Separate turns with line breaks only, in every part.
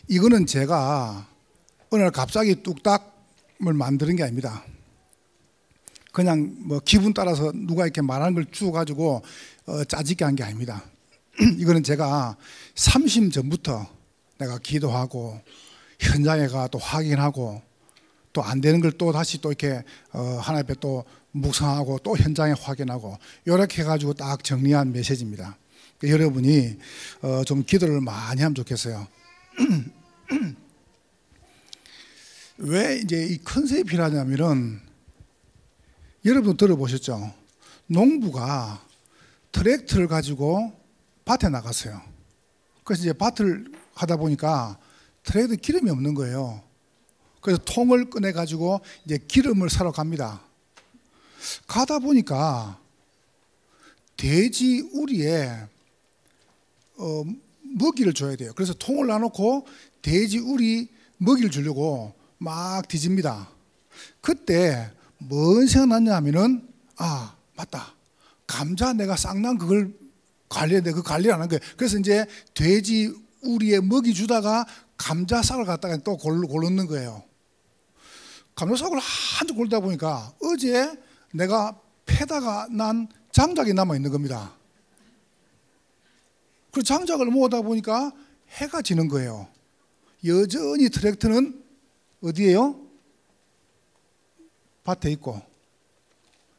이거는 제가 어느 날 갑자기 뚝딱을 만드는 게 아닙니다. 그냥 뭐 기분 따라서 누가 이렇게 말하는 걸 주워가지고 짜집게 한 게 아닙니다. 이거는 제가 30년 전부터 내가 기도하고 현장에 가 또 확인하고 또 안 되는 걸 또 다시 또 이렇게 하나님 앞에 또 묵상하고 또 현장에 확인하고 이렇게 해가지고 딱 정리한 메시지입니다. 그러니까 여러분이 좀 기도를 많이 하면 좋겠어요. 왜 이제 이 컨셉이 필요하냐면은 여러분 들어보셨죠? 농부가 트랙터를 가지고 밭에 나갔어요. 그래서 이제 밭을 하다 보니까 트랙터에 기름이 없는 거예요. 그래서 통을 꺼내 가지고 이제 기름을 사러 갑니다. 가다 보니까 돼지 우리에 먹이를 줘야 돼요. 그래서 통을 놔놓고 돼지 우리 먹이를 주려고 막 뒤집니다. 그때 뭔 생각났냐 하면은 아 맞다, 감자 내가 쌍난 그걸 관리해야 돼. 그 관리를 안 한 거예요. 그래서 이제 돼지 우리에 먹이 주다가 감자 싹을 갖다가 또 고르는 거예요. 감자 싹을 한쪽 고르다 보니까 어제 내가 패다가 난 장작이 남아 있는 겁니다. 그 장작을 모으다 보니까 해가 지는 거예요. 여전히 트랙터는 어디에요? 밭에 있고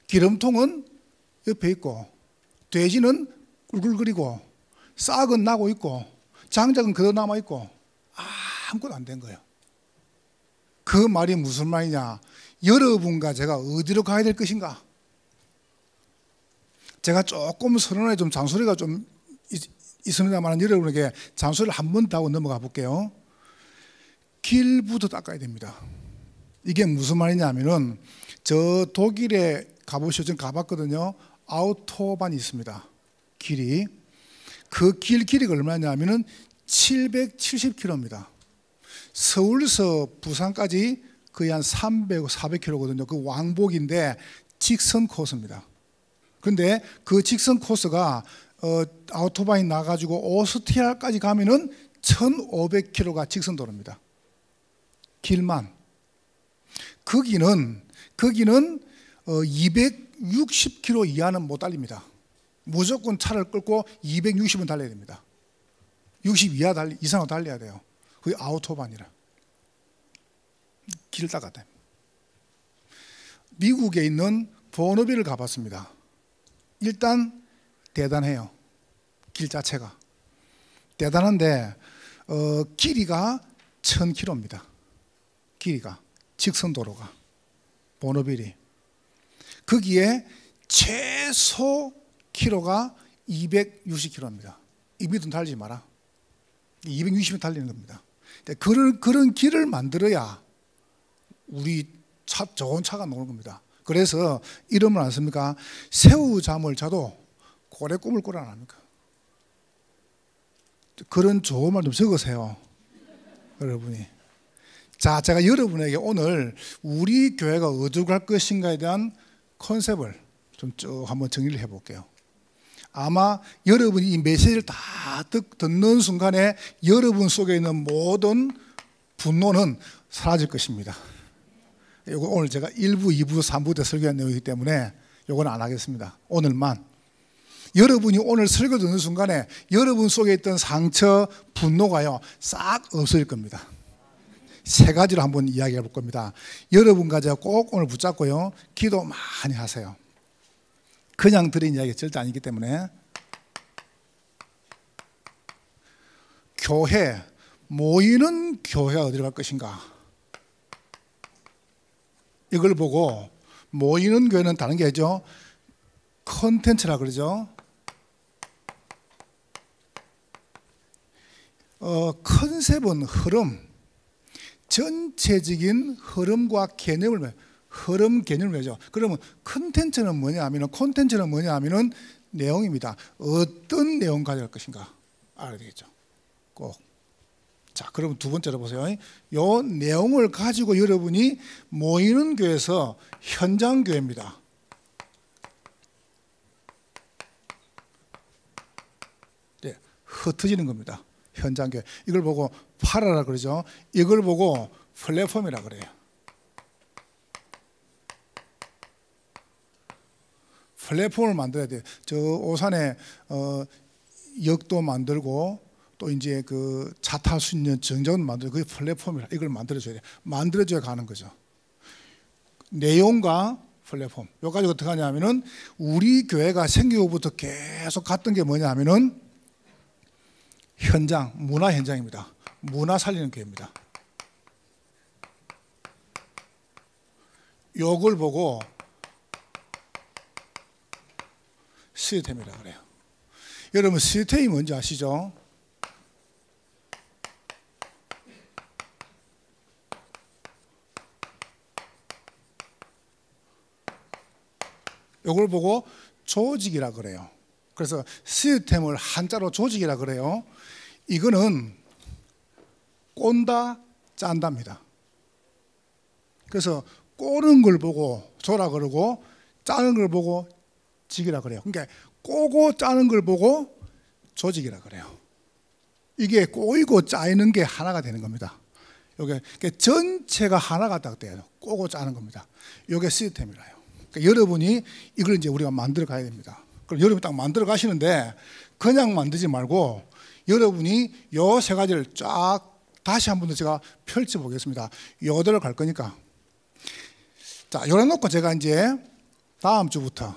기름통은 옆에 있고 돼지는 꿀꿀거리고 싹은 나고 있고 장작은 그대로 남아 있고 아무것도 안 된 거예요. 그 말이 무슨 말이냐? 여러분과 제가 어디로 가야 될 것인가? 제가 조금 선언에 좀 잔소리가 좀 있습니다만 여러분에게 잔소리를 한 번 더 하고 넘어가 볼게요. 길부터 닦아야 됩니다. 이게 무슨 말이냐면은 저 독일에 가보시죠. 전 가봤거든요. 아우토반이 있습니다. 길이. 그 길이가 얼마냐면은 770km입니다. 서울에서 부산까지 거의 한 300, 400km거든요. 그 왕복인데 직선 코스입니다. 근데 그 직선 코스가 아우토반이 나가지고 오스트리아까지 가면은 1500km가 직선 도로입니다. 길만. 거기는 260km 이하는 못 달립니다. 무조건 차를 끌고 260은 달려야 됩니다. 60 이상으로 달려야 돼요. 그게 아우토반이라. 길 닦았다. 미국에 있는 보너빌을 가봤습니다. 일단 대단해요. 길 자체가 대단한데 길이가 1000km입니다. 길이가 직선도로가 보너빌이 거기에 최소 키로가 260km입니다. 이 밑은 달리지 마라. 260은 달리는 겁니다. 그런 길을 만들어야 우리 좋은 차가 나오는 겁니다. 그래서 이름을 안 씁니까? 새우잠을 자도 고래 꿈을 꾸라 안 합니까? 그런 좋은 말 좀 적으세요, 여러분이. 자, 제가 여러분에게 오늘 우리 교회가 어디로 갈 것인가에 대한 컨셉을 좀 쭉 한번 정리를 해볼게요. 아마 여러분이 이 메시지를 다 듣는 순간에 여러분 속에 있는 모든 분노는 사라질 것입니다. 이거 오늘 제가 1부, 2부, 3부 때 설교한 내용이기 때문에 이거는 안 하겠습니다. 오늘만. 여러분이 오늘 설교 듣는 순간에 여러분 속에 있던 상처, 분노가요 싹 없어질 겁니다. 세 가지로 한번 이야기해 볼 겁니다. 여러분과 제가 꼭 오늘 붙잡고요 기도 많이 하세요. 그냥 드린 이야기가 절대 아니기 때문에. 교회, 모이는 교회가 어디로 갈 것인가? 이걸 보고 모이는 교회는 다른 게 아니죠. 컨텐츠라 그러죠. 컨셉은 흐름, 전체적인 흐름과 개념을 흐름 개념을 매죠. 그러면 컨텐츠는 뭐냐 하면은 내용입니다. 어떤 내용 가져갈 것인가 알아야 되겠죠. 꼭. 자, 그러면 두 번째로 보세요. 이 내용을 가지고 여러분이 모이는 교회에서 현장 교회입니다. 네, 흩어지는 겁니다. 현장교회. 이걸 보고 파라라 그러죠. 이걸 보고 플랫폼이라 그래요. 플랫폼을 만들어야 돼요. 저 오산에 역도 만들고 또 이제 그 차 탈 수 있는 정자도 만들고 그게 플랫폼이라 이걸 만들어줘야 돼요. 만들어줘야 가는 거죠. 내용과 플랫폼. 여기까지 어떻게 하냐면은 우리 교회가 생기고부터 계속 갔던 게 뭐냐면은 현장, 문화 현장입니다. 문화 살리는 교회입니다. 요걸 보고 시스템이라 그래요. 여러분 시스템이 뭔지 아시죠? 요걸 보고 조직이라 그래요. 그래서 시스템을 한자로 조직이라 그래요. 이거는 꼰다 짠답니다. 그래서 꼬는 걸 보고 조라 그러고 짜는 걸 보고 직이라 그래요. 그러니까 꼬고 짜는 걸 보고 조직이라 그래요. 이게 꼬이고 짜이는 게 하나가 되는 겁니다. 이게 전체가 하나가 딱 돼요. 꼬고 짜는 겁니다. 이게 시스템이라요. 그러니까 여러분이 이걸 이제 우리가 만들어 가야 됩니다. 그럼 여러분이 딱 만들어 가시는데 그냥 만들지 말고 여러분이 요 세 가지를 쫙 다시 한 번 더 제가 펼쳐 보겠습니다. 요대로 갈 거니까. 자, 요래 놓고 제가 이제 다음 주부터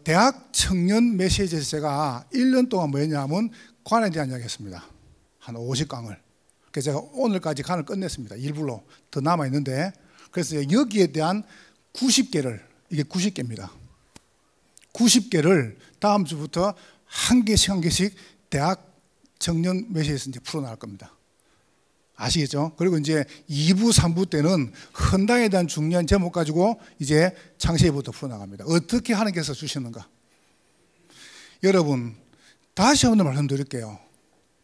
대학 청년 메시지에서 제가 1년 동안 뭐 했냐면 관에 대한 이야기 했습니다. 한 50강을. 그래서 제가 오늘까지 관을 끝냈습니다. 일부러 더 남아 있는데 그래서 여기에 대한 90개를 이게 90개입니다. 90개를 다음 주부터 한 개씩 한 개씩 대학 청년 메시지에서 이제 풀어나갈 겁니다. 아시겠죠? 그리고 이제 2부, 3부 때는 헌당에 대한 중요한 제목 가지고 이제 창세기부터 풀어나갑니다. 어떻게 하나님께서 주시는가? 여러분, 다시 한번 말씀드릴게요.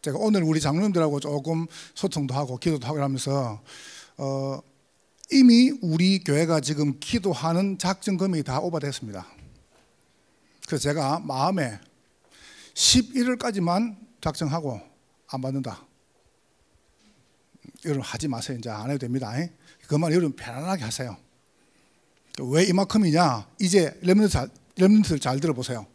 제가 오늘 우리 장로님들하고 조금 소통도 하고 기도도 하고 하면서 이미 우리 교회가 지금 기도하는 작전 금액이 다 오버됐습니다. 그래서 제가 마음에 11월까지만 작정하고 안 받는다. 여러분 하지 마세요. 이제 안 해도 됩니다. 그만 여러분 편안하게 하세요. 왜 이만큼이냐? 이제 렘넌트를 잘 들어보세요.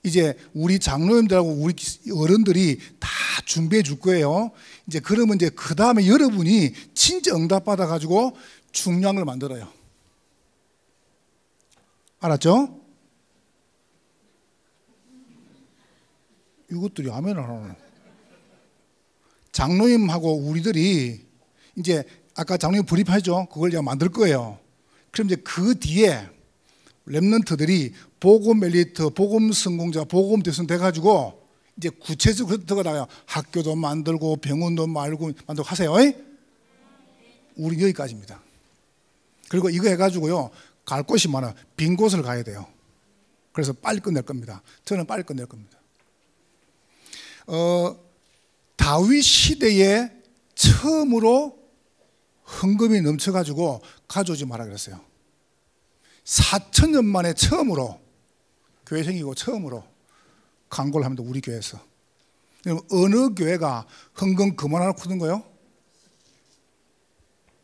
이제 우리 장로님들하고 우리 어른들이 다 준비해 줄 거예요. 이제 그러면 이제 그 다음에 여러분이 진짜 응답 받아 가지고 중요한 걸 만들어요. 알았죠? 이것들이 아멘 안 하네. 장로님하고 우리들이 이제 아까 장로님 브리프하죠. 그걸 제가 만들 거예요. 그럼 이제 그 뒤에 렘넌트들이 복음 엘리트, 복음 성공자, 복음 대선 돼가지고 이제 구체적으로 들어가다가 학교도 만들고 병원도 만들고 하세요. 우리 여기까지입니다. 그리고 이거 해가지고요 갈 곳이 많아. 빈 곳을 가야 돼요. 그래서 빨리 끝낼 겁니다. 저는 빨리 끝낼 겁니다. 다윗 시대에 처음으로 헌금이 넘쳐가지고 가져오지 마라 그랬어요. 4,000년 만에 처음으로 교회 생기고 처음으로 광고를 합니다. 우리 교회에서. 어느 교회가 헌금 그만하라고 그러는 거예요?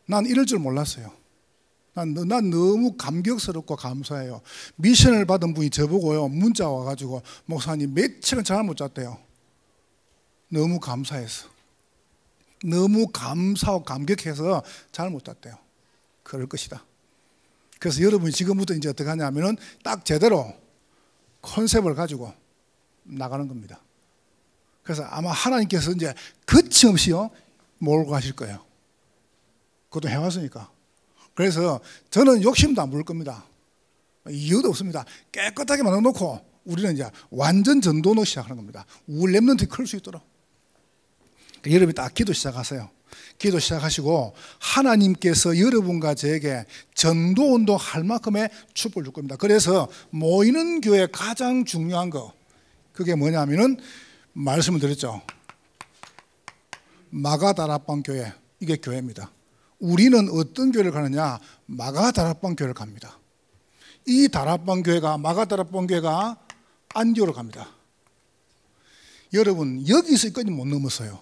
난 이럴 줄 몰랐어요. 난 너무 감격스럽고 감사해요. 미션을 받은 분이 저보고요 문자 와가지고 목사님 며칠은 잠을 못 잤대요. 너무 감사해서, 너무 감사하고 감격해서 잘 못 잤대요. 그럴 것이다. 그래서 여러분이 지금부터 이제 어떻게 하냐면은 딱 제대로 컨셉을 가지고 나가는 겁니다. 그래서 아마 하나님께서 이제 거침없이요 몰고 가실 거예요. 그것도 해왔으니까. 그래서 저는 욕심도 안 부릴 겁니다. 이유도 없습니다. 깨끗하게 만들어 놓고 우리는 이제 완전 전도로 시작하는 겁니다. 우리 렘넌트가 클 수 있도록. 여러분이 딱 기도 시작하세요. 기도 시작하시고 하나님께서 여러분과 저에게 전도 운동할 만큼의 축복을 줄 겁니다. 그래서 모이는 교회 가장 중요한 거 그게 뭐냐면은 말씀을 드렸죠. 마가다락방 교회, 이게 교회입니다. 우리는 어떤 교회를 가느냐? 마가다락방 교회를 갑니다. 이 다락방 교회가 마가다락방 교회가 안디오로 갑니다. 여러분 여기서까지 못 넘었어요.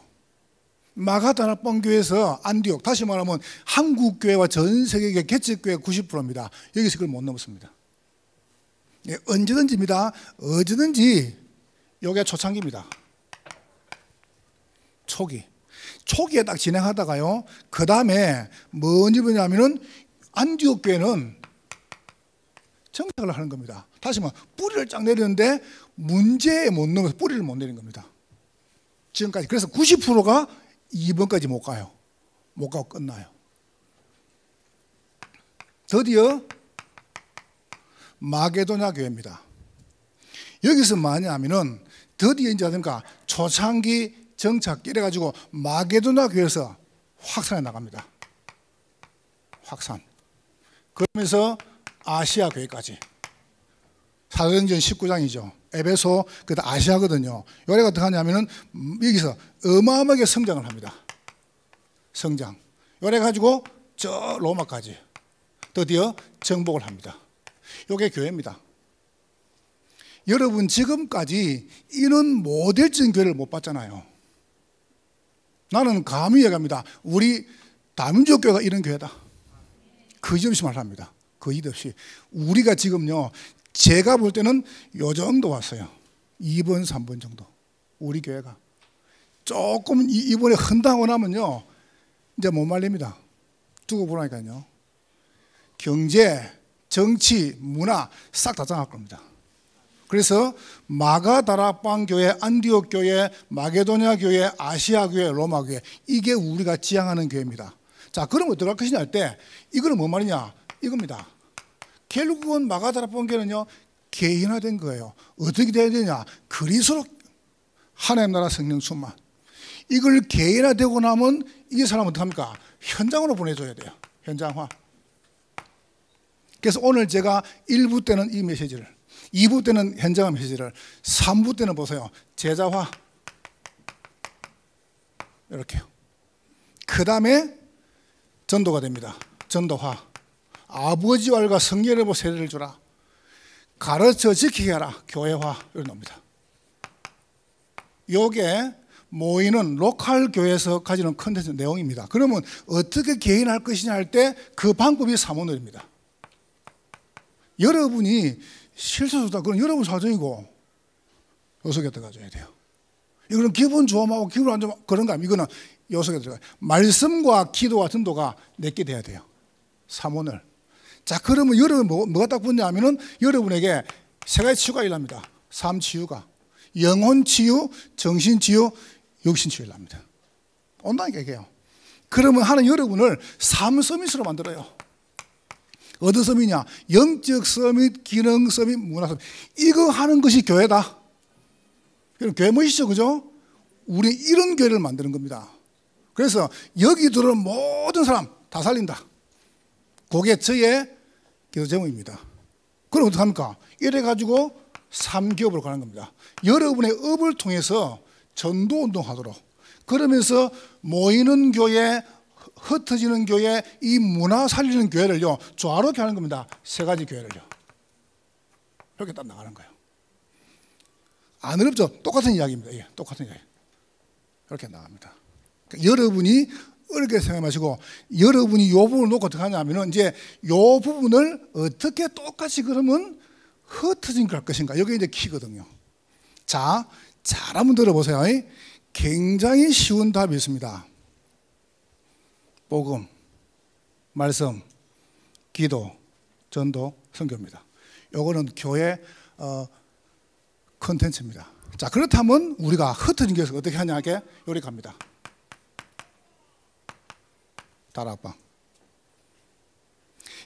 마가다락방 교회에서 안디옥, 다시 말하면 한국 교회와 전 세계 개척교회 90%입니다. 여기서 그걸 못 넘었습니다. 예, 언제든지입니다. 언제든지 요게 초창기입니다. 초기에 딱 진행하다가요, 그 다음에 뭔지 뭐냐면은 안디옥 교회는 정착을 하는 겁니다. 다시 말하면 뿌리를 쫙 내리는데 문제에 못 넘어서 뿌리를 못 내린 겁니다. 지금까지. 그래서 90%가 2번까지 못 가요. 못 가고 끝나요. 드디어 마게도냐 교회입니다. 여기서 뭐냐면은 드디어 이제 어딘가 초창기 정착기 이래가지고 마게도냐 교회에서 확산해 나갑니다. 확산. 그러면서 아시아 교회까지. 사도행전 19장이죠. 에베소, 그다음 아시아거든요. 요래가 어떻게 하냐면은 여기서 어마어마하게 성장을 합니다. 성장. 요래 가지고 저 로마까지 드디어 정복을 합니다. 요게 교회입니다. 여러분 지금까지 이런 모델적인 교회를 못 봤잖아요. 나는 감히 얘기합니다. 우리 다민족 교회가 이런 교회다. 거짓없이 말합니다. 거짓없이. 우리가 지금요, 제가 볼 때는 요 정도 왔어요. 2번, 3번 정도. 우리 교회가. 조금 이번에 흔당하고 나면요, 이제 못 말립니다. 두고 보라니까요. 경제, 정치, 문화 싹 다 장할 겁니다. 그래서 마가다락방 교회, 안디옥 교회, 마게도냐 교회, 아시아 교회, 로마 교회, 이게 우리가 지향하는 교회입니다. 자, 그럼 어떻게 할 것이냐 할 때, 이거는 뭐 말이냐? 이겁니다. 결국은 마가다락방 교회는요, 개인화된 거예요. 어떻게 돼야 되냐? 그리스도로 하나님 나라 성령 충만. 이걸 개인화되고 나면 이 사람은 어떻게 합니까? 현장으로 보내줘야 돼요. 현장화. 그래서 오늘 제가 1부 때는 이 메시지를, 2부 때는 현장화 메시지를, 3부 때는 보세요. 제자화. 이렇게요. 그 다음에 전도가 됩니다. 전도화. 아버지와 알과 성령을 보고 세례를 주라. 가르쳐 지키게 하라. 교회화. 이런 겁니다. 요게 모이는 로컬 교회에서 가지는 컨텐츠 내용입니다. 그러면 어떻게 개인할 것이냐 할 때 그 방법이 사모늘입니다. 여러분이 실수다. 그건 여러분 사정이고 요속에 들어가줘야 돼요. 이거는 기분 좋음하고 기분 안 좋음 그런 거 아니에요. 이거는 요속에 들어가요. 말씀과 기도와 전도가 내게 돼야 돼요. 사모늘. 자, 그러면 여러분 뭐가 딱 붙냐면은 여러분에게 세 가지 치유가 일합니다. 삶 치유가. 영혼 치유, 정신 치유, 육신 치유를 합니다. 온다니까 이게요. 그러면 하는 여러분을 삶 서밋으로 만들어요. 어떤 서밋이냐? 영적 서밋, 기능 서밋, 문화 서밋. 이거 하는 것이 교회다. 여러분 교회 멋있죠, 그죠? 우리 이런 교회를 만드는 겁니다. 그래서 여기 들어오는 모든 사람 다 살린다. 그게 저의 기도 제목입니다. 그럼 어떡합니까? 이래가지고 3기업으로 가는 겁니다. 여러분의 업을 통해서 전도 운동하도록. 그러면서 모이는 교회, 흩어지는 교회, 이 문화 살리는 교회를요, 조화롭게 하는 겁니다. 세 가지 교회를요. 이렇게 딱 나가는 거예요. 안 어렵죠? 똑같은 이야기입니다. 예, 똑같은 이야기. 이렇게 나갑니다. 그러니까 여러분이 어렵게 생각해 마시고, 여러분이 이 부분을 놓고 어떻게 하냐면은, 이제 이 부분을 어떻게 똑같이 그러면 흩어진 걸 할 것인가. 여기 이제 키거든요. 자, 잘 한번 들어보세요. 굉장히 쉬운 답이 있습니다. 복음, 말씀, 기도, 전도, 선교입니다. 요거는 교회 컨텐츠입니다. 자, 그렇다면 우리가 흩어진 것을 어떻게 하냐게 요리 갑니다. 다락방.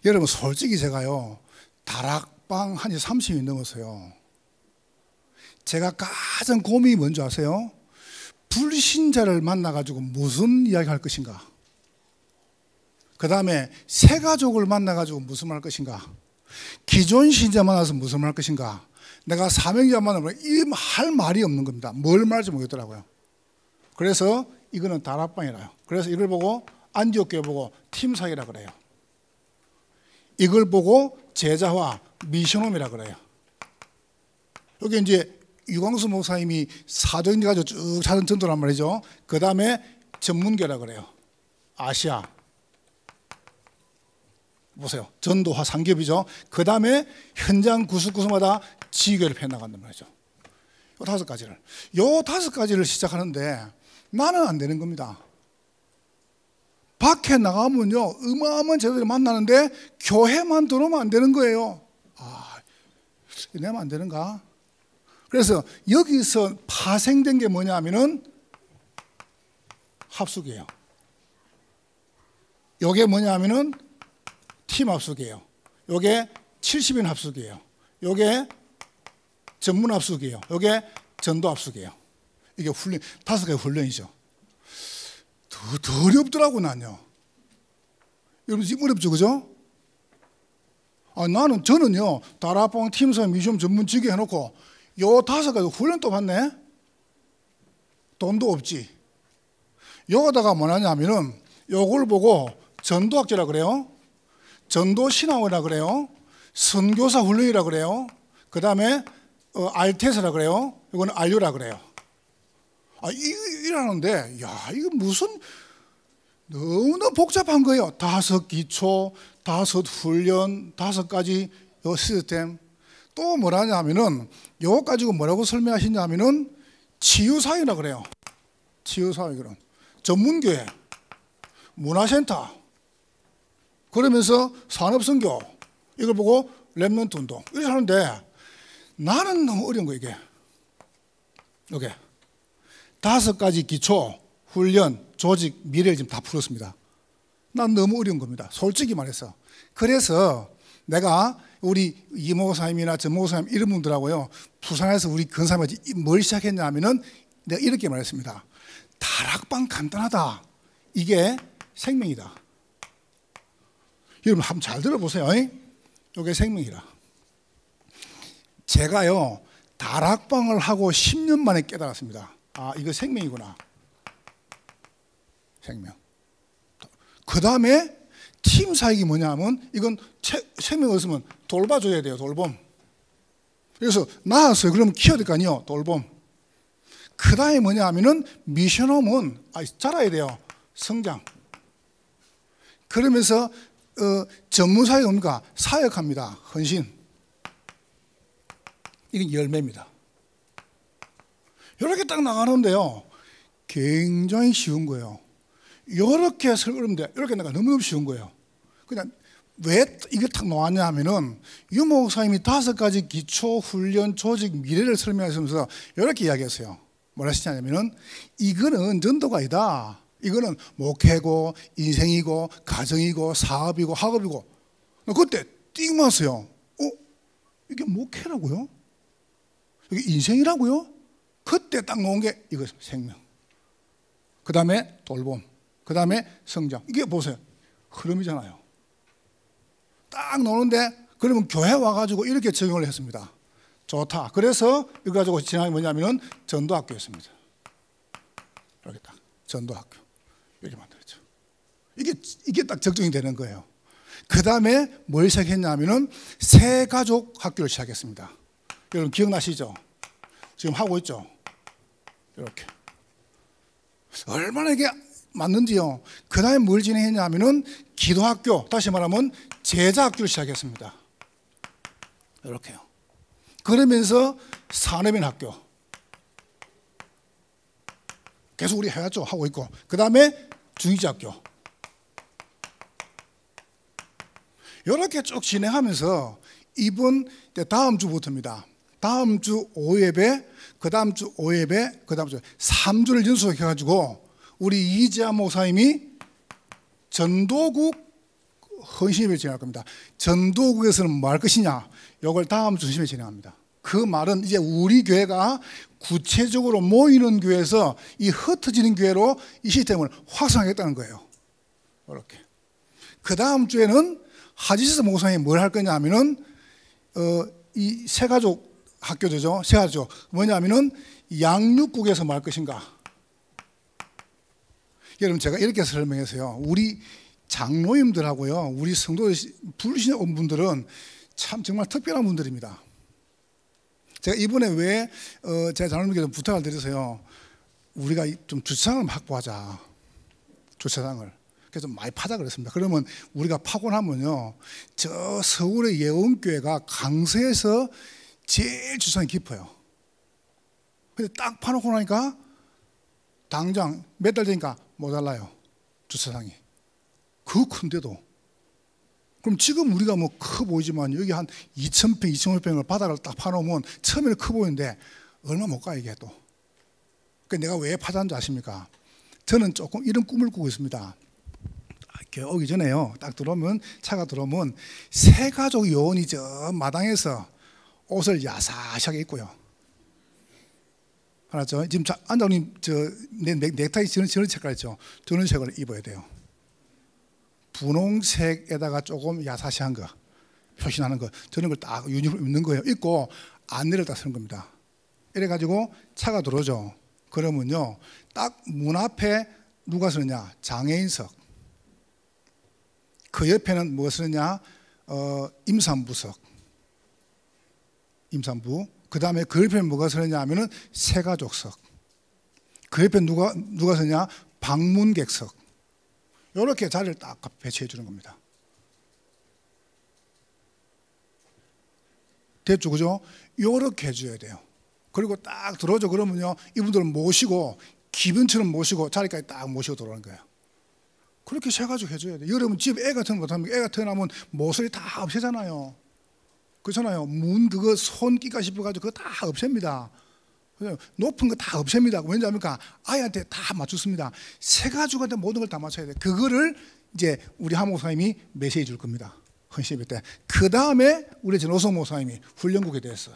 여러분 솔직히 제가요, 다락방 한 지 30년 넘었어요. 제가 가장 고민이 뭔지 아세요? 불신자를 만나가지고 무슨 이야기 할 것인가? 그 다음에 새 가족을 만나가지고 무슨 말 할 것인가? 기존 신자 만나서 무슨 말 할 것인가? 내가 사명자 만나면 이 할 말이 없는 겁니다. 뭘 말할지 모르겠더라고요. 그래서 이거는 다락방이라요. 그래서 이걸 보고 안디옥 교회 보고 팀 사역이라 그래요. 이걸 보고 제자화 미션홈이라 그래요. 여기 이제 유광수 목사님이 사도행전 가지고 쭉 찾은 전도란 말이죠. 그 다음에 전문교라 그래요. 아시아. 보세요. 전도화 상겹이죠. 그 다음에 현장 구석구석마다 지교를 펴나간단 말이죠. 요 5가지를. 요 5가지를 시작하는데 나는 안 되는 겁니다. 밖에 나가면요, 어마어마한 제자들이 만나는데 교회만 들어오면 안 되는 거예요. 아, 내면 안 되는가? 그래서 여기서 파생된 게 뭐냐 하면은 합숙이에요. 요게 뭐냐 하면은 팀 합숙이에요. 요게 70인 합숙이에요. 요게 전문 합숙이에요. 요게 전도 합숙이에요. 이게 훈련, 5가지 훈련이죠. 더 어렵더라고, 난요. 여러분 지금 어렵죠, 그죠? 저는요, 다락방 팀사 미션 전문 지게 해놓고 요 5가지 훈련 또 받네? 돈도 없지. 여기다가 뭐냐면은 요걸 보고 전도학제라 그래요. 전도 신앙이라 그래요. 선교사 훈련이라 그래요. 그 다음에 알테스라 그래요. 이거는 알류라 그래요. 이러는데, 야, 이거 무슨 너무나 복잡한 거예요. 5 기초, 5 훈련, 5가지 요 시스템. 또 뭐라냐 하면은, 요거 가지고 뭐라고 설명하시냐 하면은, 치유사회라 그래요. 치유사회, 그런. 전문교회, 문화센터, 그러면서 산업선교, 이걸 보고 렘넌트 운동. 이렇게 하는데, 나는 너무 어려운 거, 이게. 이게. 5가지 기초, 훈련, 조직, 미래를 지금 다 풀었습니다. 난 너무 어려운 겁니다. 솔직히 말해서. 그래서 내가 우리 이목사님이나 전목사님 이런 분들하고요, 부산에서 우리 근사님이 뭘 시작했냐 하면은 내가 이렇게 말했습니다. 다락방 간단하다. 이게 생명이다. 여러분 한번 잘 들어보세요. 이게 생명이라. 제가요, 다락방을 하고 10년 만에 깨달았습니다. 이거 생명이구나. 생명. 그 다음에 팀 사역이 뭐냐 하면 이건 생명이 없으면 돌봐줘야 돼요. 돌봄. 그래서 낳았어요. 그러면 키워야 될 거 아니에요. 돌봄. 그 다음에 뭐냐 하면은 미션홈은 자라야 돼요. 성장. 그러면서 전문 사역이 뭡니까? 사역합니다. 헌신. 이건 열매입니다. 이렇게 딱 나가는데요, 굉장히 쉬운 거예요. 이렇게 설거는데 이렇게 나가 너무너무 쉬운 거예요. 그냥 왜 이게 딱 나왔냐 하면은 유 목사님이 5가지 기초 훈련 조직 미래를 설명하시면서 이렇게 이야기했어요. 뭐라 하시냐면은 이거는 전도가 아니다. 이거는 목회고 인생이고 가정이고 사업이고 학업이고. 그때 띵 맞았어요. 이게 목회라고요? 이게 인생이라고요? 그때 딱 놓은 게 이거 생명. 그 다음에 돌봄. 그 다음에 성장. 이게 보세요. 흐름이잖아요. 딱 노는데 그러면 교회 와가지고 이렇게 적용을 했습니다. 좋다. 그래서 이거 가지고 진행이 뭐냐면은 전도학교였습니다. 이렇게 딱 전도학교 이렇게 만들었죠. 이게 딱 적중이 되는 거예요. 그 다음에 뭘 시작했냐면은 새가족 학교를 시작했습니다. 여러분 기억나시죠? 지금 하고 있죠. 이렇게 얼마나 이게 맞는지요. 그 다음에 뭘 진행했냐면은 기도학교, 다시 말하면 제자학교를 시작했습니다. 이렇게요. 그러면서 산업인 학교 계속 우리 해왔죠. 하고 있고, 그 다음에 중위자학교 이렇게 쭉 진행하면서 이번 다음 주부터입니다. 다음 주 5예배, 그 다음 주 5예배, 그 다음 주 3주를 연속해가지고 우리 이지아 목사님이 전도국 헌신예배를 진행할 겁니다. 전도국에서는 뭐 할 것이냐, 이걸 다음 주 헌신예배 진행합니다. 그 말은 이제 우리 교회가 구체적으로 모이는 교회에서 이 흩어지는 교회로 이 시스템을 확산하겠다는 거예요. 이렇게. 그 다음 주에는 하지스 목사님이 뭘 할 거냐 하면은 이 새가족 학교죠. 새가족 뭐냐면은 양육국에서 뭐 할 것인가. 여러분 제가 이렇게 설명해서요. 우리 장로님들하고요, 우리 성도 부르시는 분들은 참 정말 특별한 분들입니다. 제가 이번에 왜 제가 장로님께 좀 부탁을 드려서요. 우리가 좀 주차장을 확보하자. 주차장을. 그래서 좀 많이 파자 그랬습니다. 그러면 우리가 파고 나면요, 저 서울의 예원교회가 강서에서 제일 주차장이 깊어요. 근데 딱 파놓고 나니까 당장 몇 달 되니까 모자라요. 주차장이. 그 큰데도. 그럼 지금 우리가 뭐 커 보이지만 여기 한 2,000평, 2,500평을 바닥을 딱 파놓으면 처음에는 커 보이는데 얼마 못 가 이게 또. 그러니까 내가 왜 파자는 줄 아십니까? 저는 조금 이런 꿈을 꾸고 있습니다. 오기 전에요. 딱 들어오면 차가 들어오면 세 가족 요원이 저 마당에서 옷을 야사시하게 입고요. 알았죠? 지금 안장님 저 넥타이 저런 색깔 있죠? 저런 색을 입어야 돼요. 분홍색에다가 조금 야사시한 거 표시나는 거 저런 걸 딱 유니폼 입는 거예요. 입고 안내를 딱 쓰는 겁니다. 이래가지고 차가 들어오죠. 그러면요, 딱 문 앞에 누가 서느냐? 장애인석. 그 옆에는 뭐가 서느냐? 임산부석. 임산부. 그 다음에 그 옆에 뭐가 서느냐 하면은 새가족석. 그 옆에 누가 서냐? 방문객석. 이렇게 자리를 딱 배치해 주는 겁니다. 됐죠, 그죠? 이렇게 해줘야 돼요. 그리고 딱 들어오죠. 그러면요, 이분들을 모시고 기분처럼 모시고 자리까지 딱 모시고 들어오는 거예요. 그렇게 세가지고 해줘야 돼요. 여러분 집 애가 태어나면 애가 태어나면 모서리 다 없애잖아요. 그렇잖아요. 문 그거 손 끼까 싶어가지고 그거 다 없앱니다. 높은 거 다 없앱니다. 왜냐하면 아이한테 다 맞췄습니다. 세가족한테 모든 걸 다 맞춰야 돼요. 그거를 이제 우리 하 목사님이 메시지 줄 겁니다. 헌신예배 때. 그 다음에 우리 전호성 목사님이 훈련국에 대해서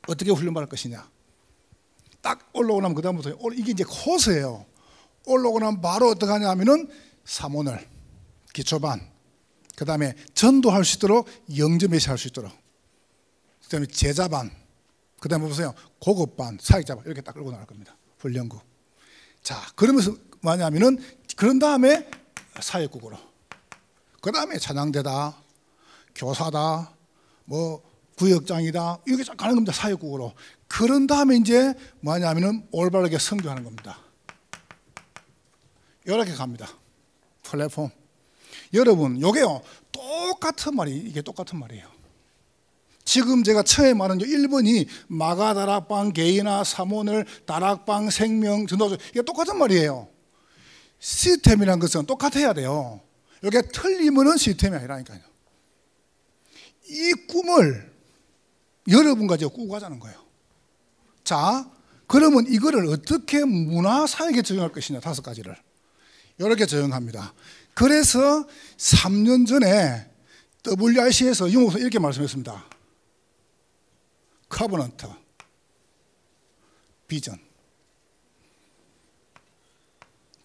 어떻게 훈련받을 것이냐. 딱 올라오고 나면 그 다음부터 이게 이제 코스예요. 올라오고 나면 바로 어떻게 하냐면은 사모늘, 기초반, 그 다음에 전도할 수 있도록 영접 메시지 할 수 있도록, 그 다음에 제자반, 그 다음에 보세요, 고급반, 사역자반 이렇게 딱 끌고 나갈 겁니다. 훈련국. 자, 그러면서 뭐냐면은 그런 다음에 사역국으로, 그 다음에 찬양대다, 교사다, 뭐 구역장이다 이렇게 쫙 가는 겁니다. 사역국으로. 그런 다음에 이제 뭐냐면은 올바르게 선교하는 겁니다. 이렇게 갑니다. 플랫폼. 여러분, 요게요, 똑같은 말이, 이게 똑같은 말이에요. 지금 제가 처음에 말한 1번이 마가 다락방, 개인화, 사모늘, 다락방, 생명, 전도조, 이게 똑같은 말이에요. 시스템이라는 것은 똑같아야 돼요. 이게 틀리면은 시스템이 아니라니까요. 이 꿈을 여러분 가지고 꾸고 가자는 거예요. 자, 그러면 이거를 어떻게 문화사역에 적용할 것이냐, 5가지를. 이렇게 적용합니다. 그래서 3년 전에 WRC에서 유목사 이렇게 말씀했습니다. 커버넌트, 비전,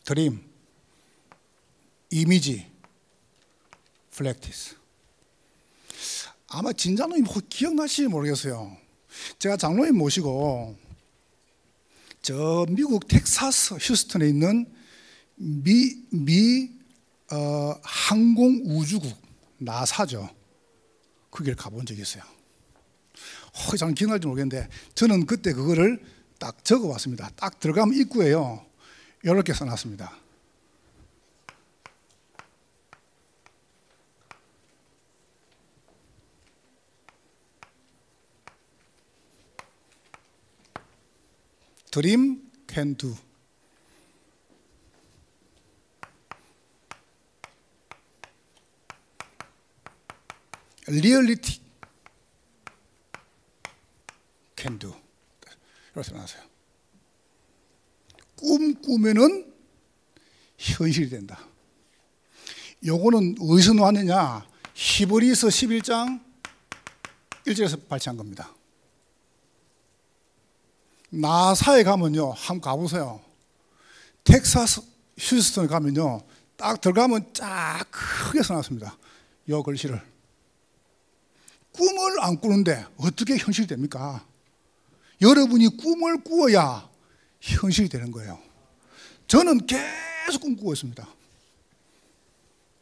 드림, 이미지, 플렉티스. 아마 진장로님 기억나실지 모르겠어요. 제가 장로님 모시고 저 미국 텍사스 휴스턴에 있는 미 항공우주국 나사죠. 거기를 가본 적이 있어요. 잘 기억날지 모르겠는데 저는 그때 그거를 딱 적어왔습니다. 딱 들어가면 입구에요, 이렇게 써놨습니다. Dream can do. Reality can do. 이렇게 나왔어요. 꿈 꾸면은 현실이 된다. 요거는 어디서 나왔느냐? 히브리서 11장 1절에서 발췌한 겁니다. 나사에 가면요, 한번 가보세요. 텍사스 휴스턴에 가면요, 딱 들어가면 쫙 크게 써놨습니다. 요 글씨를. 꿈을 안 꾸는데 어떻게 현실이 됩니까? 여러분이 꿈을 꾸어야 현실이 되는 거예요. 저는 계속 꿈꾸고 있습니다.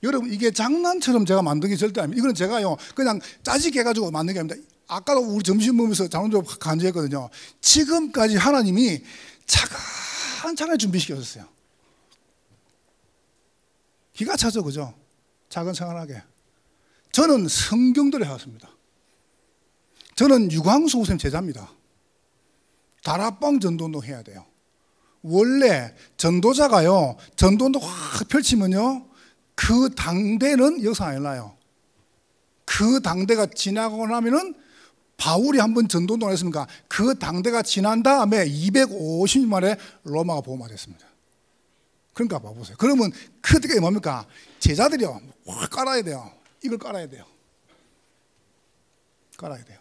여러분, 이게 장난처럼 제가 만든 게 절대 아닙니다. 이건 제가요, 그냥 짜집게 해가지고 만든 게 아닙니다. 아까도 우리 점심 먹으면서 장로님 간증했거든요. 지금까지 하나님이 차근차근 준비시켰어요. 기가 차죠, 그죠? 차근차근하게. 저는 성경대로 해왔습니다. 저는 유광수 선생님 제자입니다. 다락방 전도운동 해야 돼요. 원래 전도자가요, 전도운동 확 펼치면요, 그 당대는 역사 안 일어나요. 그 당대가 지나고 나면은 바울이 한번 전도운동을 했습니까? 그 당대가 지난 다음에 250년 만에 로마가 복음화됐습니다. 그러니까 봐보세요. 그러면 그때가 뭡니까? 제자들이요, 확 깔아야 돼요. 이걸 깔아야 돼요. 깔아야 돼요.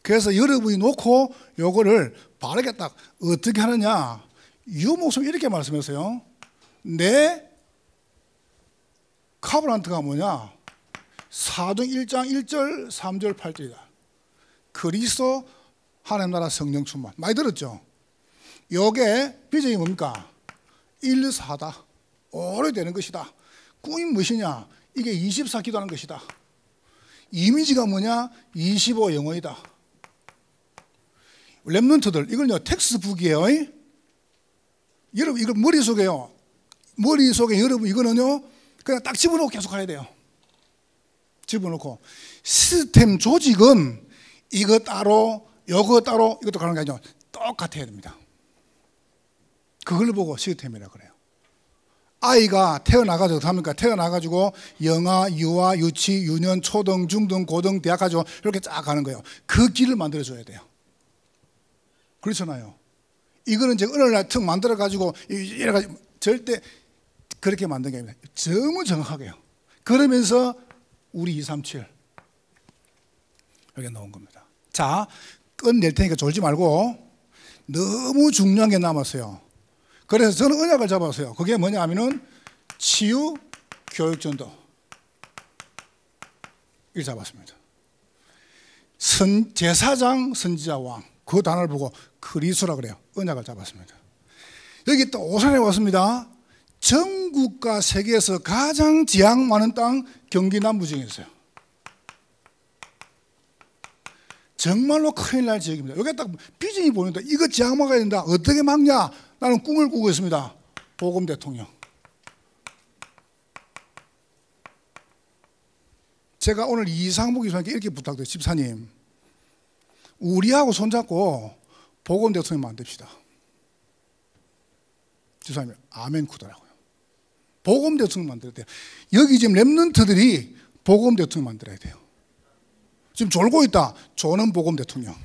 그래서 여러분이 놓고 요거를 바르게 딱 어떻게 하느냐? 유목숨 이렇게 말씀했어요. 내 카브란트가 뭐냐? 사도행 1장 1절 3절 8절이다. 그리스도 하나님 나라 성령 충만. 많이 들었죠? 요게 비전이 뭡니까? 1, 4다. 오래되는 것이다. 꿈이 무엇이냐? 이게 24 기도하는 것이다. 이미지가 뭐냐? 25 영혼이다. 렘넌트들, 이걸요, 텍스트북이에요. 여러분, 이거 머릿속에요. 머릿속에 여러분, 이거는요, 그냥 딱 집어넣고 계속 가야 돼요. 집어넣고. 시스템 조직은 이거 따로, 요거 따로, 이것도 가는 게 아니죠. 똑같아야 됩니다. 그걸 보고 시스템이라 그래요. 아이가 태어나가지고 합니까? 태어나가지고 영아, 유아, 유치, 유년, 초등, 중등, 고등, 대학 가지고 이렇게 쫙 가는 거예요. 그 길을 만들어줘야 돼요. 그렇잖아요. 이거는 이제 어느 날 턱 만들어가지고 이래가지고 절대 그렇게 만든 게 아닙니다. 너무 정확하게요. 그러면서 우리 237 이렇게 나온 겁니다. 자, 끝낼 테니까 졸지 말고 너무 중요한 게 남았어요. 그래서 저는 언약을 잡았어요. 그게 뭐냐 하면은 치유, 교육, 전도. 이걸 잡았습니다. 제사장, 선지자, 왕. 그 단어를 보고 그리스도라 그래요. 언약을 잡았습니다. 여기 또 오산에 왔습니다. 전국과 세계에서 가장 지향 많은 땅 경기 남부 지역에 있어요. 정말로 큰일 날 지역입니다. 여기 딱 비전이 보인다. 이거 지향 막아야 된다. 어떻게 막냐? 나는 꿈을 꾸고 있습니다. 복음 대통령. 제가 오늘 이상복 이사님께 이렇게 부탁드려요. 집사님, 우리하고 손잡고 복음 대통령 만듭시다. 집사님, 아멘 구더라고요. 복음 대통령 만들어야 돼요. 여기 지금 렘넌트들이 복음 대통령 만들어야 돼요. 지금 졸고 있다. 조는 복음 대통령.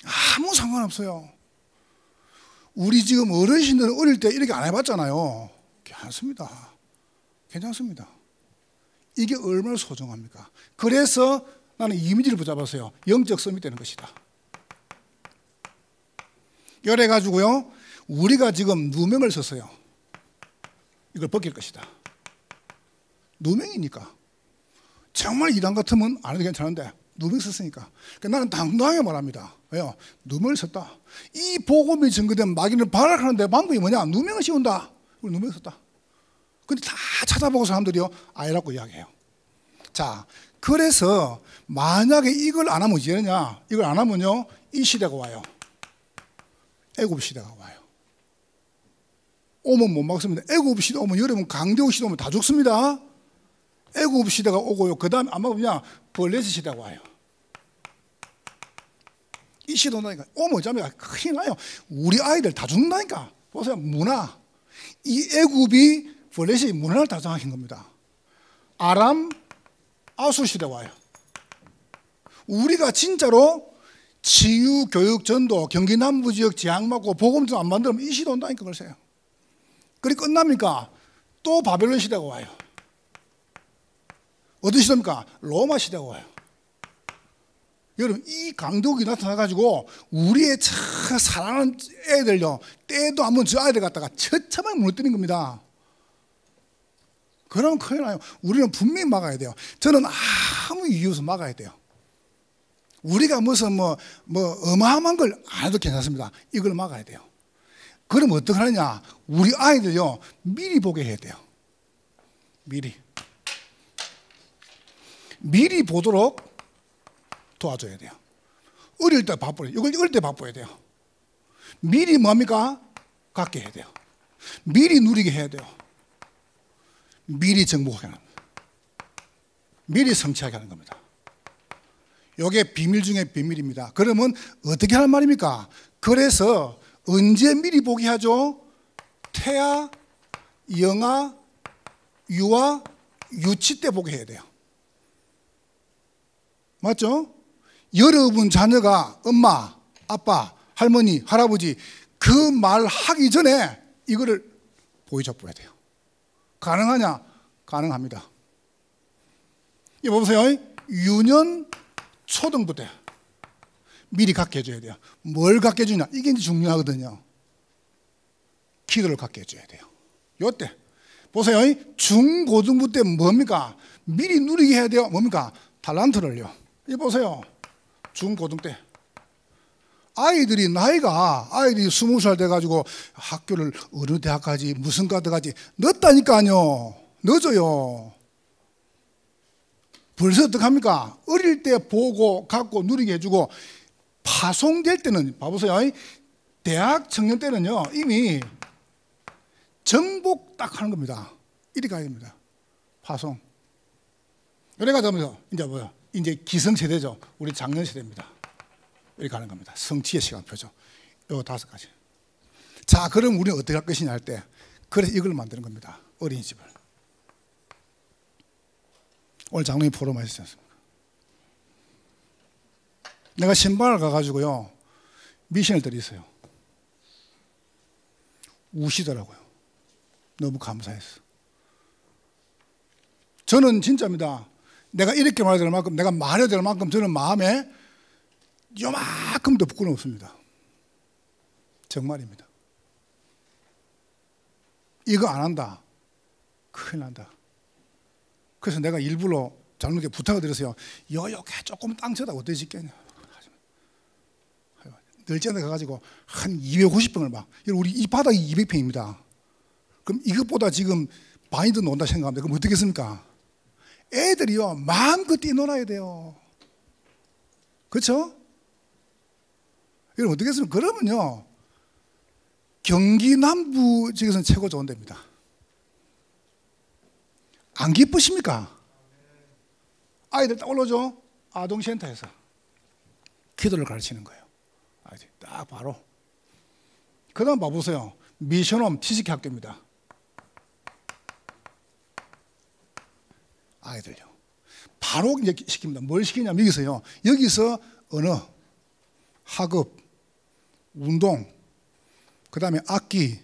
아무 상관없어요. 우리 지금 어르신들은 어릴 때 이렇게 안 해봤잖아요. 괜찮습니다. 괜찮습니다. 이게 얼마나 소중합니까? 그래서 나는 이미지를 붙잡았어요. 영적 섬이 되는 것이다. 이래가지고요, 우리가 지금 누명을 썼어요. 이걸 벗길 것이다. 누명이니까. 정말 이단 같으면 안 해도 괜찮은데 누명 썼으니까. 그러니까 나는 당당하게 말합니다. 왜요? 누명을 썼다. 이 복음이 증거된 마귀를 발악하는데 방법이 뭐냐? 누명을 씌운다. 누명을 썼다. 근데 다 찾아보고 사람들이요, 아니라고 이야기해요. 자, 그래서 만약에 이걸 안 하면 어떻게 되느냐? 이걸 안 하면요, 이 시대가 와요. 애굽 시대가 와요. 오면 못 막습니다. 애굽 시대 오면, 여러분 강대국 시대 오면 다 죽습니다. 애굽 시대가 오고요. 그 다음에 아마 그냥 블레셋 시대가 와요. 이 시대 온다니까. 오면 어쩌면 큰일 나요. 우리 아이들 다 죽는다니까. 보세요. 문화. 이 애굽이 블레셋이 문화를 다 장악한 겁니다. 아람, 아수 시대가 와요. 우리가 진짜로 치유, 교육, 전도, 경기 남부 지역 지향 막고 복음도 안 만들면 이 시대 온다니까. 그러세요. 그리 끝납니까? 또 바벨론 시대가 와요. 어떤 시대입니까? 로마 시대가 와요. 여러분, 이 강도국이 나타나가지고 우리의 사랑하는 애들요, 때도 한번 저 아이들 갖다가 처참하게 무너뜨린 겁니다. 그러면 큰일 나요. 우리는 분명히 막아야 돼요. 저는 아무 이유 없이 막아야 돼요. 우리가 무슨 어마어마한 걸 안 해도 괜찮습니다. 이걸 막아야 돼요. 그럼 어떻게 하느냐? 우리 아이들요, 미리 보게 해야 돼요. 미리 보도록 도와줘야 돼요. 어릴 때 바빠요. 이걸 어릴 때 바빠야 돼요. 미리 뭡니까? 갖게 해야 돼요. 미리 누리게 해야 돼요. 미리 정복하게 하는 겁니다. 미리 성취하게 하는 겁니다. 이게 비밀 중에 비밀입니다. 그러면 어떻게 하는 말입니까? 그래서 언제 미리 보게 하죠? 태아, 영아, 유아, 유치 때 보게 해야 돼요. 맞죠? 여러분 자녀가 엄마, 아빠, 할머니, 할아버지 그 말 하기 전에 이거를 보여줘야 돼요. 가능하냐? 가능합니다. 이거 보세요. 유년 초등부 때 미리 갖게 해줘야 돼요. 뭘 갖게 해주냐? 이게 이제 중요하거든요. 기도를 갖게 해줘야 돼요. 요때 보세요. 중고등부 때 뭡니까? 미리 누리게 해야 돼요. 뭡니까? 달란트를요. 이 보세요. 중고등 때 아이들이 20살 돼가지고 학교를 어느 대학까지 무슨 과까지 늦다니까요. 늦어요. 벌써 어떡합니까? 어릴 때 보고 갖고 누리게 해주고 파송될 때는 봐보세요. 대학 청년 때는요 이미 정복 딱 하는 겁니다. 이리 가야 됩니다. 파송. 이래가 되면서 이제 뭐야? 이제 기성세대죠. 우리 작년 세대입니다. 이렇게 가는 겁니다. 성취의 시간표죠. 요 5가지. 자, 그럼 우리는 어떻게 할 것이냐 할 때, 그래서 이걸 만드는 겁니다. 어린이집을. 오늘 장로님 포럼 하셨지 않습니까? 내가 신방을 가가지고요, 미션을 드렸어요. 우시더라고요. 너무 감사했어. 저는 진짜입니다. 내가 이렇게 말해야 될 만큼, 내가 말해야 될 만큼 저는 마음에 요만큼도 부끄러움 없습니다. 정말입니다. 이거 안 한다. 큰일 난다. 그래서 내가 일부러 장로님께 부탁을 드렸어요. 여기 조금 땅 쳐다 어떻게 짓겠냐. 널전에 가가지고 한 250평을 막, 우리 이 바닥이 200평입니다. 그럼 이것보다 지금 많이 더 논다 생각합니다. 그럼 어떻게 했습니까? 애들이요 마음껏 뛰놀아야 돼요. 그렇죠? 여러분 어떻게 했습니까? 그러면요 경기 남부 지역에서는 최고 좋은 데입니다. 안 기쁘십니까? 아이들 딱 올라오죠. 아동센터에서 기도를 가르치는 거예요. 아이들 딱 바로. 그 다음 봐보세요. 미션홈 TCK 학교입니다. 아이들요. 바로 이제 시킵니다. 뭘 시키냐면 여기서요. 여기서 언어, 학업, 운동, 그 다음에 악기,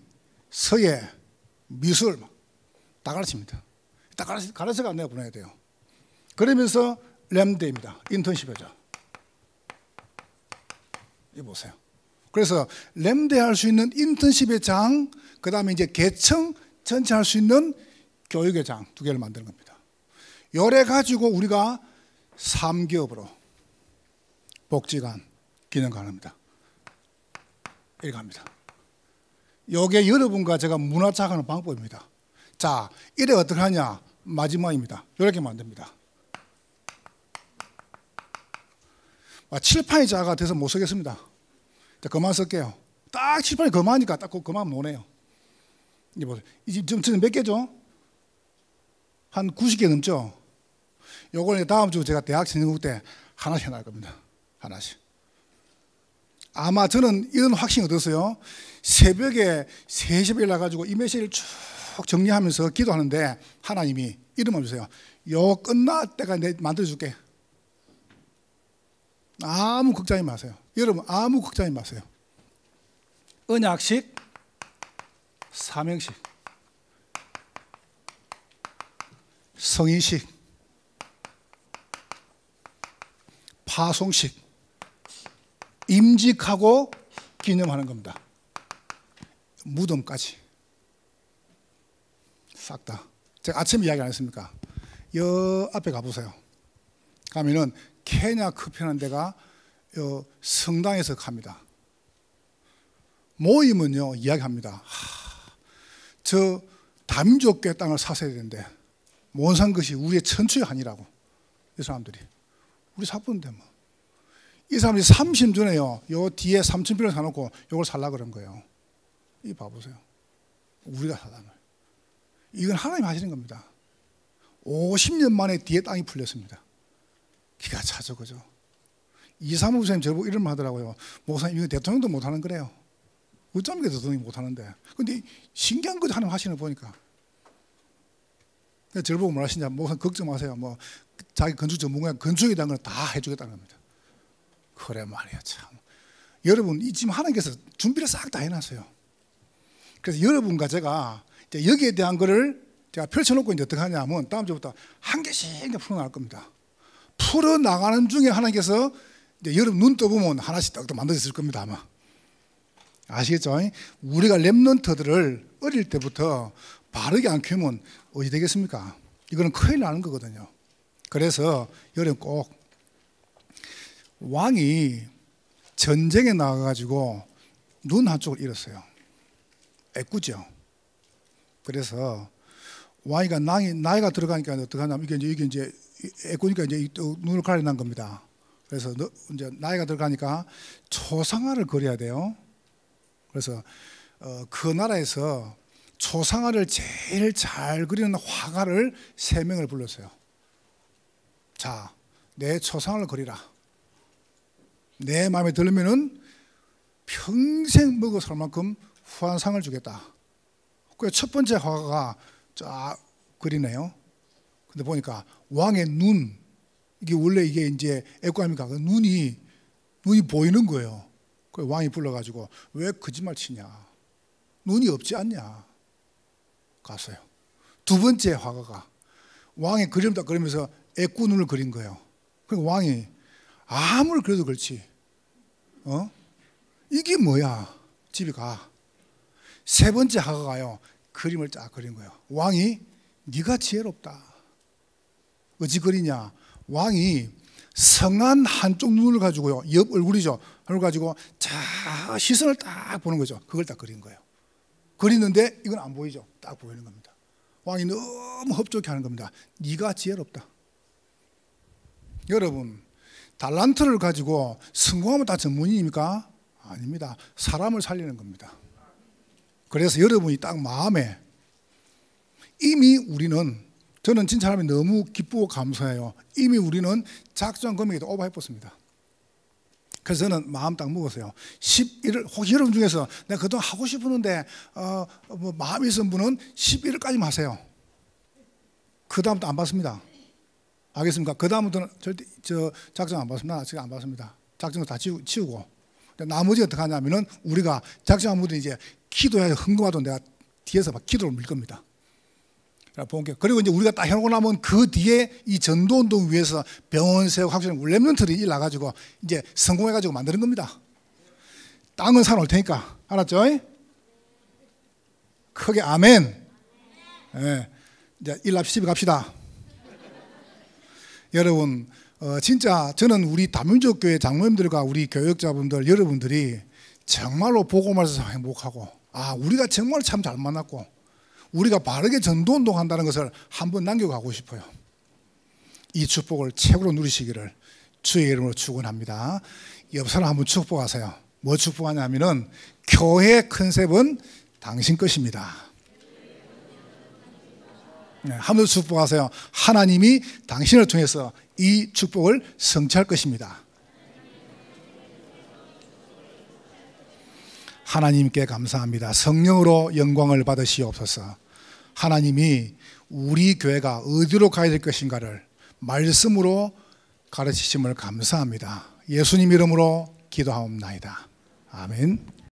서예, 미술 다 가르칩니다. 다 가르쳐가 내가 보내야 돼요. 그러면서 램데이입니다. 인턴십이죠. 이거 보세요. 그래서 램데 할 수 있는 인턴십의 장, 그 다음에 이제 개청 전체 할 수 있는 교육의 장 2개를 만드는 겁니다. 요래 가지고 우리가 3기업으로 복지관, 기능관 합니다. 이렇게 합니다. 요게 여러분과 제가 문화착하는 방법입니다. 자, 이래 어떻게 하냐? 마지막입니다. 이렇게 만듭니다. 칠판이 작아 돼서 못 쓰겠습니다. 그만 쓸게요. 딱 칠판이 그만하니까 딱 그만 노네요. 이제 보세요. 이제 지금 몇 개죠? 한 90개 넘죠? 요걸 다음 주 제가 대학 선생국 때 하나씩 해놔할 겁니다. 하나씩. 아마 저는 이런 확신이 얻었어요. 새벽에 3시에 일어나가지고 이 메시지를 쭉 정리하면서 기도하는데 하나님이 이름만 주세요. 요 끝날 때가 내가 만들어줄게. 아무 걱정하지 마세요. 여러분 아무 걱정하지 마세요. 언약식, 사명식, 성인식, 파송식, 임직하고 기념하는 겁니다. 무덤까지 싹 다. 제가 아침에 이야기 안 했습니까? 여 앞에 가보세요. 가면은 케냐 커피라는 데가 성당에서 갑니다. 모임은요 이야기합니다. 저 다민족교회 땅을 사서야 되는데 못 산 것이 우리의 천추의 한이라고. 이 사람들이 우리 사부인데 뭐 이 사람이 30년 전에요, 요 뒤에 3,000평을 사놓고 요걸 살라 그런 거예요. 이 봐보세요. 우리가 사담을. 이건 하나님 하시는 겁니다. 50년 만에 뒤에 땅이 풀렸습니다. 기가 차죠, 그죠? 이사무 목사님 저보고 이런 말 하더라고요. 목사님, 이거 대통령도 못하는 거래요. 어쩜 이게 대통령이 못하는데. 근데 신기한 거죠, 하나님 하시는 거 보니까. 저를 보고 뭘 하시냐, 목사님 걱정 마세요. 뭐 자기 건축 전문가, 건축에 대한 건 다 해주겠다는 겁니다. 그래 말이야, 참. 여러분, 지금 하나님께서 준비를 싹 다 해놨어요. 그래서 여러분과 제가 이제 여기에 대한 거를 제가 펼쳐놓고 이제 어떻게 하냐면 다음 주부터 한 개씩 풀어나갈 겁니다. 풀어나가는 중에 하나님께서 이제 여러분 눈 떠보면 하나씩 딱딱 만들어졌을 겁니다, 아마. 아시겠죠? 우리가 렘넌트들을 어릴 때부터 바르게 안 키우면 어디 되겠습니까? 이거는 큰일 나는 거거든요. 그래서 여러분 꼭 왕이 전쟁에 나가가지고 눈 한쪽을 잃었어요. 애꾸죠. 그래서 왕이가 나이가 들어가니까 어떻게 하냐면 이게 이제 애꾸니까 이제 눈을 가려난 겁니다. 그래서 이제 나이가 들어가니까 초상화를 그려야 돼요. 그래서 그 나라에서 초상화를 제일 잘 그리는 화가를 3명을 불렀어요. 자, 내 초상화를 그리라. 내 마음에 들면은 평생 먹어 살 만큼 후한상을 주겠다. 그 첫 번째 화가가 쫙 그리네요. 근데 보니까 왕의 눈, 이게 원래 이게 이제 애꾸아닙니까? 그 눈이 보이는 거예요. 그 왕이 불러가지고 왜 거짓말 치냐? 눈이 없지 않냐? 갔어요. 두 번째 화가가 왕의 그림다 그러면서 애꾸 눈을 그린 거예요. 그러니까 왕이 아무리 그래도 그렇지, 이게 뭐야? 집에 가. 세 번째 화가가요, 그림을 쫙 그린 거예요. 왕이 네가 지혜롭다. 어찌 그리냐? 왕이 성한 한쪽 눈을 가지고요, 옆 얼굴이죠, 그걸 가지고 자 시선을 딱 보는 거죠. 그걸 딱 그린 거예요. 그리는데 이건 안 보이죠. 딱 보이는 겁니다. 왕이 너무 흡족해 하는 겁니다. 네가 지혜롭다. 여러분, 달란트를 가지고 성공하면 다 전문인입니까? 아닙니다. 사람을 살리는 겁니다. 그래서 여러분이 딱 마음에 이미 우리는, 저는 진짜 하나님이 너무 기쁘고 감사해요. 이미 우리는 작전 금액에도 오버해봤습니다. 그래서 저는 마음 딱 먹었어요. 11월, 혹시 여러분 중에서 내가 그동안 하고 싶었는데 뭐 마음이 있는 분은 11월까지만 하세요. 그 다음부터 안 받습니다. 알겠습니까? 그 다음부터는 절대 작전 안 받습니다. 아직 안 받습니다. 작전을 다 치우고. 나머지 어떻게 하냐면은 우리가 작전 무대 이제 기도해야 흥금하도 내가 뒤에서 막 기도를 밀 겁니다. 그리고 이제 우리가 딱 해놓고 나면 그 뒤에 이 전도운동 위해서 병원 세우고 학생 렘넌트들이 일 나가지고 이제 성공해가지고 만드는 겁니다. 땅은 사놓을 테니까. 알았죠? 크게 아멘. 네. 이제 일납 시집에 갑시다. 여러분, 진짜 저는 우리 다민족교회 장로님들과 우리 교역자분들 여러분들이 정말로 복음에서 행복하고, 우리가 정말 참 잘 만났고 우리가 바르게 전도운동 한다는 것을 한번 남겨가고 싶어요. 이 축복을 최고로 누리시기를 주의 이름으로 축원합니다. 옆 사람 한번 축복하세요. 뭐 축복하냐면은 교회의 컨셉은 당신 것입니다. 네, 한번 축복하세요. 하나님이 당신을 통해서 이 축복을 성취할 것입니다. 하나님께 감사합니다. 성령으로 영광을 받으시옵소서. 하나님이 우리 교회가 어디로 가야 될 것인가를 말씀으로 가르치심을 감사합니다. 예수님 이름으로 기도하옵나이다. 아멘.